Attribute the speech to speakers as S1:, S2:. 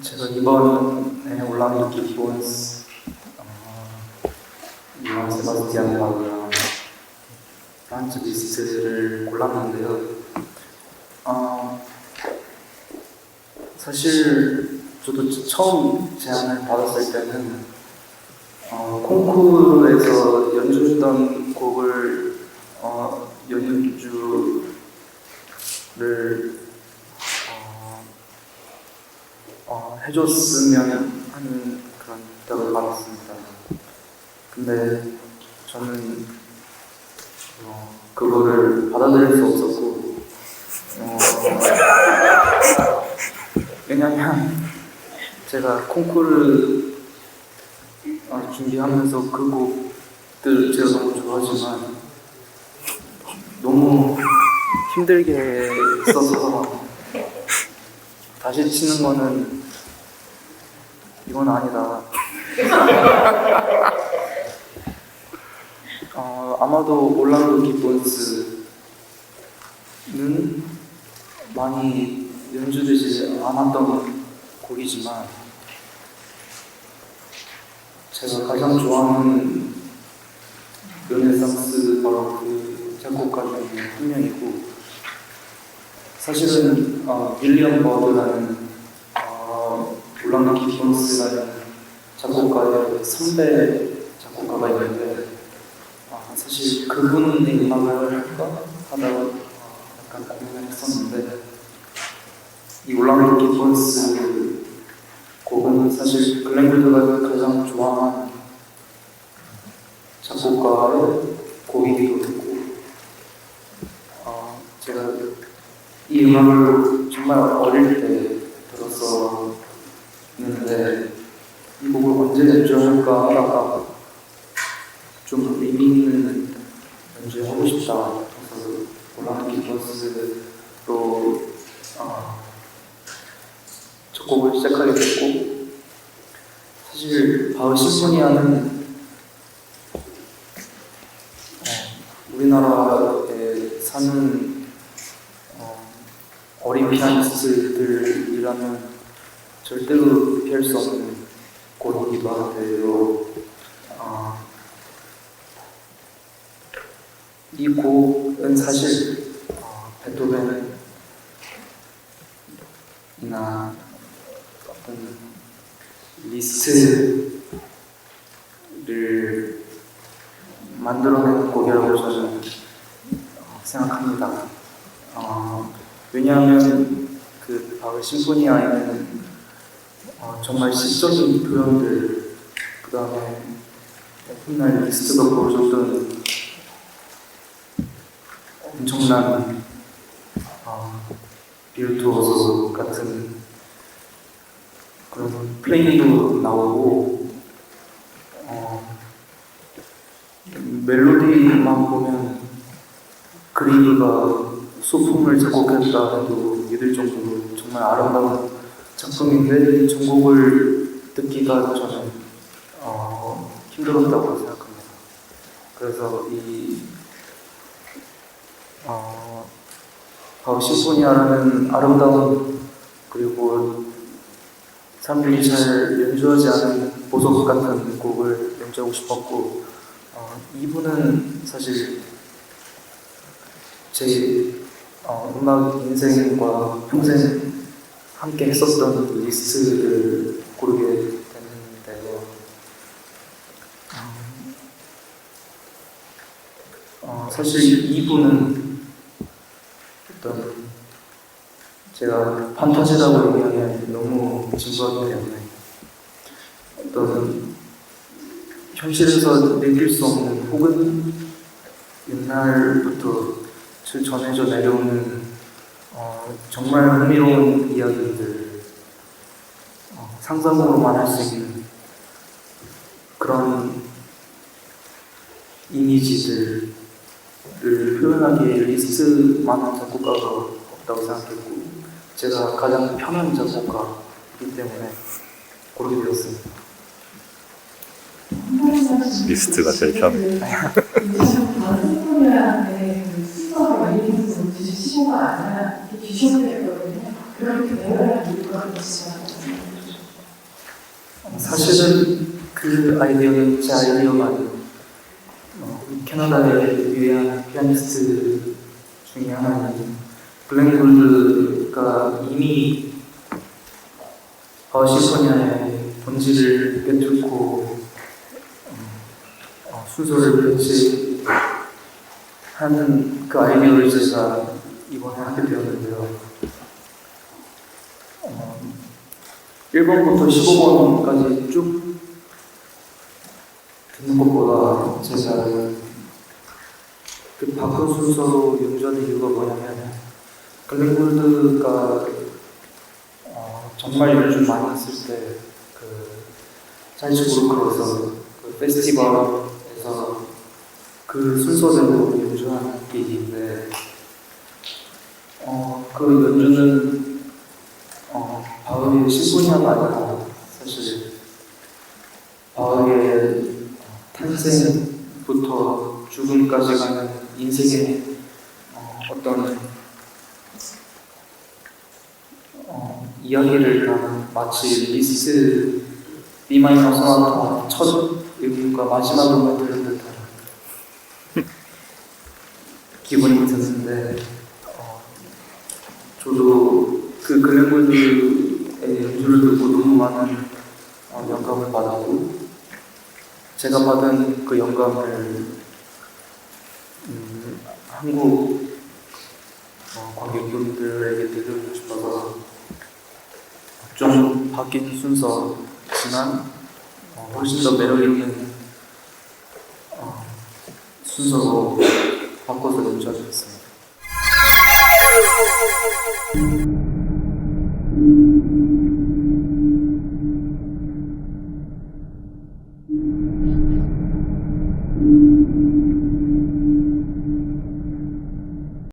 S1: 제가 이번에 올라온 기본스 요한 세바스티안 바흐랑 프란츠 리스트를 골랐는데요. 사실 저도 처음 제안을 받았을 때는 콩쿠르에서 연주했던 곡을 연주를 해줬으면 하는 그런 부탁을 받았습니다. 근데 저는 그거를 받아들일 수 없었고, 왜냐면 제가 콩쿠르 준비하면서 그 곡들 제가 너무 좋아하지만 너무 힘들게 써서 다시 치는 거는 이건 아니다. 아마도 올랑도 기본스는 많이 연주되지 않았던 곡이지만 제가 가장 좋아하는 르네상스 바로크 작곡가 중에 한 명이고, 사실은 윌리엄 버드라는 올랑도 기본스라는 작곡가의 선배 작곡가가 있는데, 사실 그분의 음악을 할까 하다가 약간 고민을 했었는데, 이 올랑도 기본스 곡은 사실 글렌 골드가 가장 좋아하는 작곡가의 곡이기도 했고, 제가 이 음악을 정말 어릴 때 들었었는데 이 곡을 언제 연주할까 하다가 좀 의미 있는 연주하고 싶다 해서 올랑도 기본스로 작곡을 시작하게 됐고, 사실 바흐 심포니아는 우리나라에 사는 어린 피아니스트들이라면 절대로 피할 수 없는 곡이기도 한데요. 이 곡은 사실 베토벤이나 어떤 리스트를 만들어낸 곡이라고 저는 생각합니다. 왜냐하면 그 바흐 심포니아에는 정말 시적인 표현들, 그 다음에 훗날 리스트가 보여줬던 엄청난 비르투오소 같은 그런 플레이도 나오고, 멜로디만 보면 그리그가 소품을 작곡했다 해도 믿을 정도로 정말 아름다운 작품인데, 이 전곡을 듣기가 저는 힘들었다고 생각합니다. 그래서 이 바흐 심포니아라는 아름다운, 그리고 사람들이 잘 연주하지 않은 보석 같은 곡을 연주하고 싶었고, 이분은 사실 제 음악 인생과 평생 함께 했었던 그 리스트를 고르게 됐는데요. 사실 이분은 어떤 제가 판타지라고 얘기하면 너무 진부하기 때문에 어떤 현실에서 느낄 수 없는, 혹은 옛날부터 전해져 내려오는 정말 흥미로운 이야기들, 상상으로만 할 수 있는 그런 이미지들을 표현하기에 리스트만한 작곡가가 없다고 생각했고, 제가 가장 편한 작곡가이기 때문에 고르게 되었습니다.
S2: 리스트가 제일 편해.
S3: 순서를 알리면서 주시고가 아니라 이렇게 주셔야 되거든요. 그렇게 내용을 이유가 그렇지 않거든요.
S1: 사실은 그 아이디어는 제 아이디어가 아니고 캐나다의 유해한 피아니스트 중에 하나인 글렌 골드가 이미 심포니아의 본질을 꿰뚫고 순서를 배치하는 그 아이디어를 제가 이번에 하게 되었는데요. 1번부터 15번까지 쭉 듣는 것보다 제가 그 바꾼 순서로 연주하는 이유가 뭐냐면 글렌 골드가 정말 연주 많이 했을 때 그 잘츠부르크에서 그 페스티벌에서 그 순서대로 연주하는 게 있는데 그 연주는 바흐의 심포니아가 아니라 사실 바흐의 탄생부터 죽음까지 가는 인생의 어떤 이야기를 다 마치 리스트 B 마이너 소나타 첫 음과 마지막 음을 들은 듯한 기분이 드는데 저도 그 글렌 골드의 연주를 듣고 너무 많은 영감을 받았고 제가 받은 그 영감을 한국 관객분들에게 들려주고 싶어서 좀 바뀐 순서지만 훨씬 더 매력 있는 순서로 바꿔서 연주하겠습니다.